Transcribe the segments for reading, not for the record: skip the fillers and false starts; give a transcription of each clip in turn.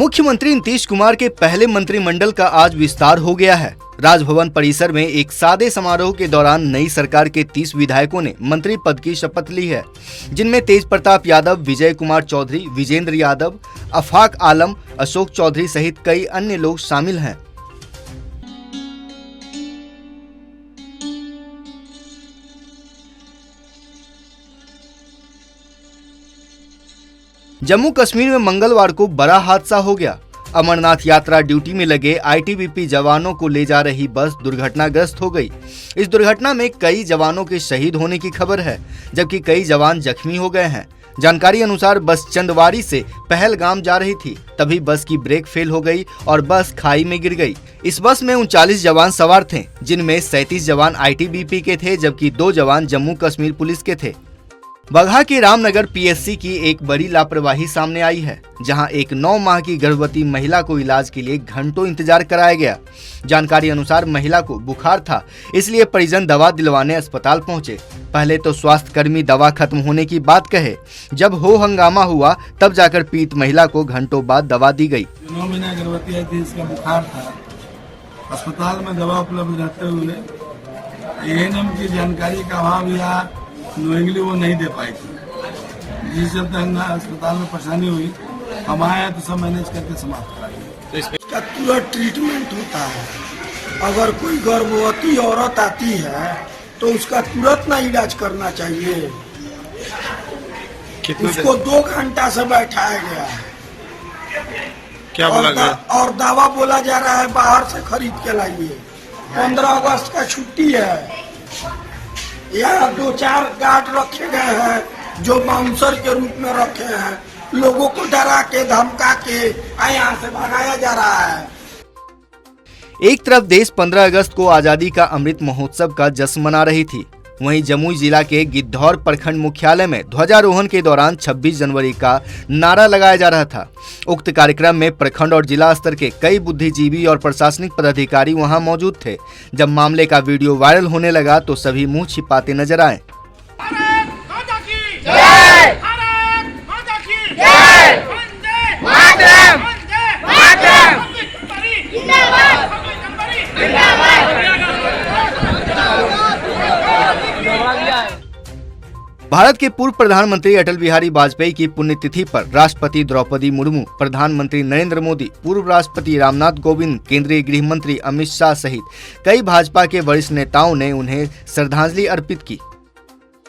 मुख्यमंत्री नीतीश कुमार के पहले मंत्रिमंडल का आज विस्तार हो गया है। राजभवन परिसर में एक सादे समारोह के दौरान नई सरकार के 30 विधायकों ने मंत्री पद की शपथ ली है, जिनमें तेज प्रताप यादव, विजय कुमार चौधरी, विजेंद्र यादव, आफाक आलम, अशोक चौधरी सहित कई अन्य लोग शामिल हैं। जम्मू कश्मीर में मंगलवार को बड़ा हादसा हो गया। अमरनाथ यात्रा ड्यूटी में लगे आईटीबीपी जवानों को ले जा रही बस दुर्घटनाग्रस्त हो गई। इस दुर्घटना में कई जवानों के शहीद होने की खबर है, जबकि कई जवान जख्मी हो गए हैं। जानकारी अनुसार बस चंदवारी से पहलगाम जा रही थी, तभी बस की ब्रेक फेल हो गई और बस खाई में गिर गई। इस बस में 39 जवान सवार थे, जिनमें 37 जवान आईटीबीपी के थे, जबकि 2 जवान जम्मू कश्मीर पुलिस के थे। बगहा के रामनगर पीएचसी की एक बड़ी लापरवाही सामने आई है, जहां एक 9 माह की गर्भवती महिला को इलाज के लिए घंटों इंतजार कराया गया। जानकारी अनुसार महिला को बुखार था, इसलिए परिजन दवा दिलवाने अस्पताल पहुंचे। पहले तो स्वास्थ्य कर्मी दवा खत्म होने की बात कहे, जब हो हंगामा हुआ तब जाकर पीड़ित महिला को घंटों बाद दवा दी गई। 9 महीना गर्भवती थी, इसका बुखार था। अस्पताल में दवा उपलब्ध रहते हुए एएनएम की जानकारी का वहाँ भी नोएंगली वो नहीं दे पाई थी, जिस चलते अस्पताल में परेशानी हुई। हम आए तो सब मैनेज करके समाप्त करा दिए। इसका तुरंत ट्रीटमेंट होता है। अगर कोई गर्भवती औरत आती है तो उसका तुरंत ना इलाज करना चाहिए। उसको 2 घंटा से बैठाया गया है। क्या बोला गया? और दवा बोला जा रहा है बाहर से खरीद के लाइए। 15 अगस्त का छुट्टी है। यहाँ 2-4 गार्ड रखे गए हैं जो बाउंसर के रूप में रखे हैं। लोगों को डरा के धमका के यहाँ से भगाया जा रहा है। एक तरफ देश 15 अगस्त को आजादी का अमृत महोत्सव का जश्न मना रही थी, वहीं जमुई जिला के गिद्धौर प्रखंड मुख्यालय में ध्वजारोहण के दौरान 26 जनवरी का नारा लगाया जा रहा था। उक्त कार्यक्रम में प्रखंड और जिला स्तर के कई बुद्धिजीवी और प्रशासनिक पदाधिकारी वहां मौजूद थे। जब मामले का वीडियो वायरल होने लगा तो सभी मुंह छिपाते नजर आए। भारत के पूर्व प्रधानमंत्री अटल बिहारी वाजपेयी की पुण्यतिथि पर राष्ट्रपति द्रौपदी मुर्मू, प्रधानमंत्री नरेंद्र मोदी, पूर्व राष्ट्रपति रामनाथ कोविंद, केंद्रीय गृह मंत्री अमित शाह सहित कई भाजपा के वरिष्ठ नेताओं ने उन्हें श्रद्धांजलि अर्पित की।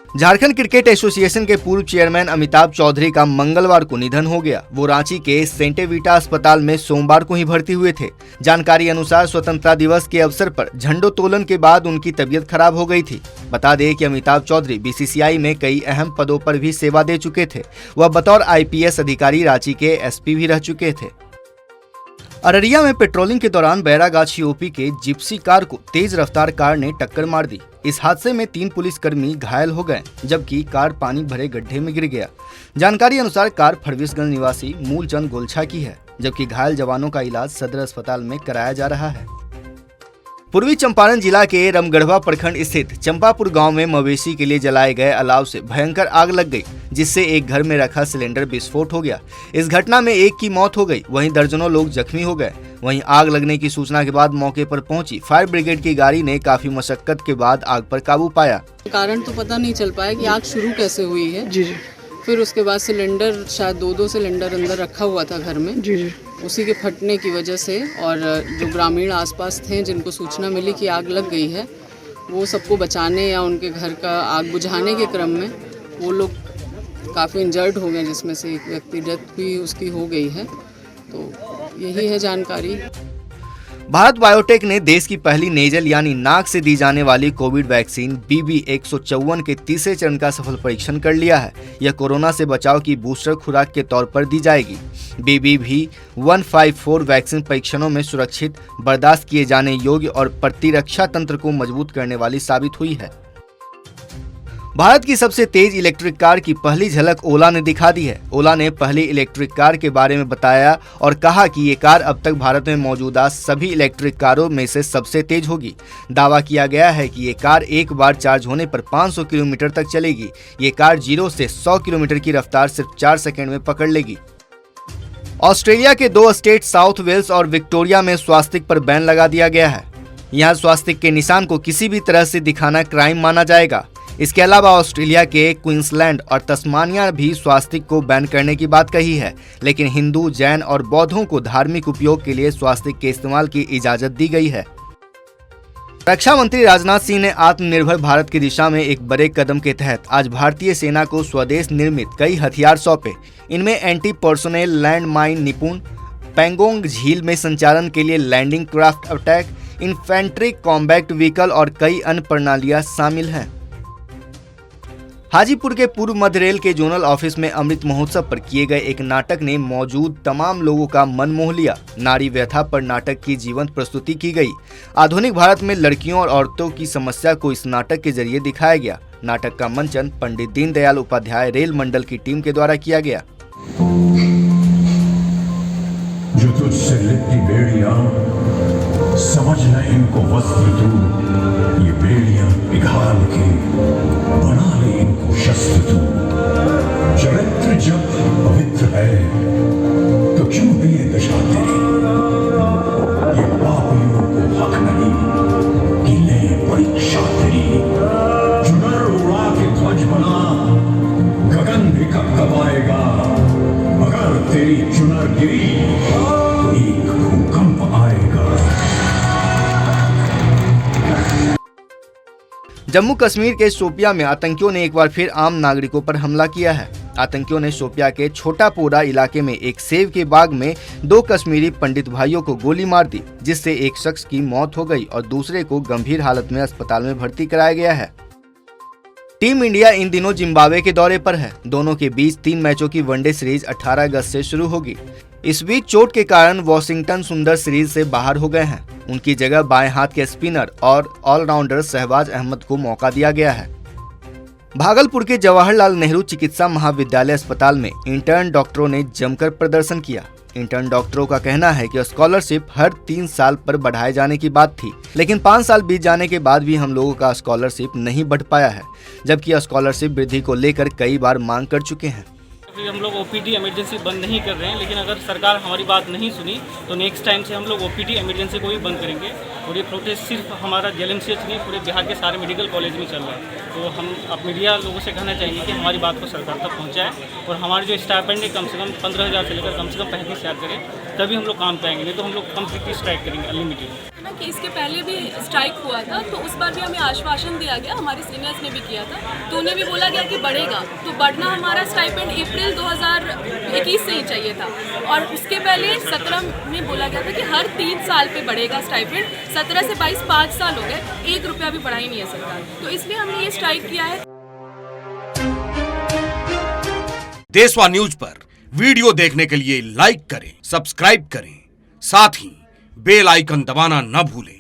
झारखंड क्रिकेट एसोसिएशन के पूर्व चेयरमैन अमिताभ चौधरी का मंगलवार को निधन हो गया। वो रांची के सेंटेविटा अस्पताल में सोमवार को ही भर्ती हुए थे। जानकारी अनुसार स्वतंत्रता दिवस के अवसर पर झंडोत्तोलन के बाद उनकी तबीयत खराब हो गई थी। बता दें कि अमिताभ चौधरी बीसीसीआई में कई अहम पदों पर भी सेवा दे चुके थे। वह बतौर आईपीएस अधिकारी रांची के एसपी भी रह चुके थे। अररिया में पेट्रोलिंग के दौरान बैरागाछी ओपी के जिप्सी कार को तेज रफ्तार कार ने टक्कर मार दी। इस हादसे में 3 पुलिसकर्मी घायल हो गए, जबकि कार पानी भरे गड्ढे में गिर गया। जानकारी अनुसार कार फड़वीसगंज निवासी मूलचंद गोलछा की है, जबकि घायल जवानों का इलाज सदर अस्पताल में कराया जा रहा है। पूर्वी चंपारण जिला के रमगढ़वा प्रखंड स्थित चंपापुर गांव में मवेशी के लिए जलाए गए अलाव से भयंकर आग लग गई, जिससे एक घर में रखा सिलेंडर विस्फोट हो गया। इस घटना में एक की मौत हो गई, वहीं दर्जनों लोग जख्मी हो गए। वहीं आग लगने की सूचना के बाद मौके पर पहुंची फायर ब्रिगेड की गाड़ी ने काफी मशक्कत के बाद आग पर काबू पाया। कारण तो पता नहीं चल पाया कि आग शुरू कैसे हुई है। जी। फिर उसके बाद सिलेंडर, शायद 2 सिलेंडर अंदर रखा हुआ था घर में। जी। उसी के फटने की वजह से, और जो ग्रामीण आसपास थे जिनको सूचना मिली कि आग लग गई है, वो सबको बचाने या उनके घर का आग बुझाने के क्रम में वो लोग काफ़ी इंजर्ड हो गए, जिसमें से एक व्यक्ति डेथ भी उसकी हो गई है। तो यही है जानकारी। भारत बायोटेक ने देश की पहली नेजल यानी नाक से दी जाने वाली कोविड वैक्सीन BB154 के तीसरे चरण का सफल परीक्षण कर लिया है। यह कोरोना से बचाव की बूस्टर खुराक के तौर पर दी जाएगी। BB154 वैक्सीन परीक्षणों में सुरक्षित, बर्दाश्त किए जाने योग्य और प्रतिरक्षा तंत्र को मजबूत करने वाली साबित हुई है। भारत की सबसे तेज इलेक्ट्रिक कार की पहली झलक ओला ने दिखा दी है। ओला ने पहली इलेक्ट्रिक कार के बारे में बताया और कहा कि ये कार अब तक भारत में मौजूदा सभी इलेक्ट्रिक कारों में से सबसे तेज होगी। दावा किया गया है कि ये कार एक बार चार्ज होने पर 500 किलोमीटर तक चलेगी। ये कार 0 से 100 किलोमीटर की रफ्तार सिर्फ 4 सेकंड में पकड़ लेगी। ऑस्ट्रेलिया के 2 स्टेट साउथ वेल्स और विक्टोरिया में स्वास्तिक पर बैन लगा दिया गया है। यहाँ स्वास्तिक के निशान को किसी भी तरह से दिखाना क्राइम माना जाएगा। इसके अलावा ऑस्ट्रेलिया के क्वींसलैंड और तस्मानिया भी स्वास्तिक को बैन करने की बात कही है, लेकिन हिंदू, जैन और बौद्धों को धार्मिक उपयोग के लिए स्वास्तिक के इस्तेमाल की इजाजत दी गई है। रक्षा मंत्री राजनाथ सिंह ने आत्मनिर्भर भारत की दिशा में एक बड़े कदम के तहत आज भारतीय सेना को स्वदेश निर्मित कई हथियार सौंपे। इनमें एंटी पर्सोनेल लैंड माइन निपुण, पेंगोंग झील में संचालन के लिए landing craft attack, infantry combat vehicle और कई अन्य प्रणालियां शामिल हैं। हाजीपुर के पूर्व मध्य रेल के जोनल ऑफिस में अमृत महोत्सव पर किए गए एक नाटक ने मौजूद तमाम लोगों का मन मोह लिया। नारी व्यथा पर नाटक की जीवंत प्रस्तुति की गई। आधुनिक भारत में लड़कियों और औरतों की समस्या को इस नाटक के जरिए दिखाया गया। नाटक का मंचन पंडित दीनदयाल उपाध्याय रेल मंडल की टीम के द्वारा किया गया। जो तुझसे लिपटी बेड़ियां, समझ न इनको वस्त्र तू, ये बेड़ियां पिघाल के बना ले इनको शस्त्र तू। चरित्र जब पवित्र है तो क्यों ये दशा तेरी, ये पापियों को हक नहीं कि ले परीक्षा तेरी। चुनर उड़ा के ध्वज बना, गगन भी कब आएगा, अगर तेरी चुनर गिरी तो एक भूकंप आएगा। जम्मू कश्मीर के शोपिया में आतंकियों ने एक बार फिर आम नागरिकों पर हमला किया है। आतंकियों ने शोपिया के छोटापोरा इलाके में एक सेब के बाग में 2 कश्मीरी पंडित भाइयों को गोली मार दी, जिससे एक शख्स की मौत हो गई और दूसरे को गंभीर हालत में अस्पताल में भर्ती कराया गया है। टीम इंडिया इन दिनों जिम्बाब्वे के दौरे पर है। दोनों के बीच 3 मैचों की वनडे सीरीज 18 अगस्त से शुरू होगी। इस बीच चोट के कारण वॉशिंगटन सुंदर सीरीज से बाहर हो गए हैं। उनकी जगह बाएं हाथ के स्पिनर और ऑलराउंडर शहबाज अहमद को मौका दिया गया है। भागलपुर के जवाहरलाल नेहरू चिकित्सा महाविद्यालय अस्पताल में इंटर्न डॉक्टरों ने जमकर प्रदर्शन किया। इंटर्न डॉक्टरों का कहना है कि स्कॉलरशिप हर 3 साल पर बढ़ाए जाने की बात थी, लेकिन 5 साल बीत जाने के बाद भी हम लोगों का स्कॉलरशिप नहीं बढ़ पाया है, जबकि स्कॉलरशिप वृद्धि को लेकर कई बार मांग कर चुके हैं। अभी हम लोग ओपीडी इमरजेंसी बंद नहीं कर रहे हैं, लेकिन अगर सरकार हमारी बात नहीं सुनी तो नेक्स्ट टाइम से हम लोग ओपीडी इमरजेंसी को भी बंद करेंगे। और ये प्रोटेस्ट सिर्फ हमारा जेएलएमसीएच नहीं, पूरे बिहार के सारे मेडिकल कॉलेज में चल रहा है। तो हम अब मीडिया लोगों से कहना चाहिए कि हमारी बात को सरकार तक पहुँचाएँ और हमारे जो स्टाइपेंड है कम से कम 15,000 से लेकर कम से कम 35,000 करें, तभी हम लोग काम पे आएंगे। नहीं तो हम लोग कंप्लीटली स्ट्राइक करेंगे अनलिमिटेड। कि इसके पहले भी स्ट्राइक हुआ था, तो उस बार भी हमें आश्वासन दिया गया, हमारे सीनियर्स ने भी किया था, तो उन्हें भी बोला गया कि बढ़ेगा। तो बढ़ना हमारा स्टाइपेंड अप्रैल 2021 से ही चाहिए था, और उसके पहले 17 में बोला गया था कि हर 3 साल पे बढ़ेगा स्टाइपेंड। 17 से 22 5 साल हो गए, 1 रुपया भी बढ़ा ही नहीं है सरकार। तो इसलिए हमने ये स्ट्राइक किया है। देशवा न्यूज पर वीडियो देखने के लिए लाइक करें, सब्सक्राइब करें, साथ ही बेल आइकन दबाना न भूलें।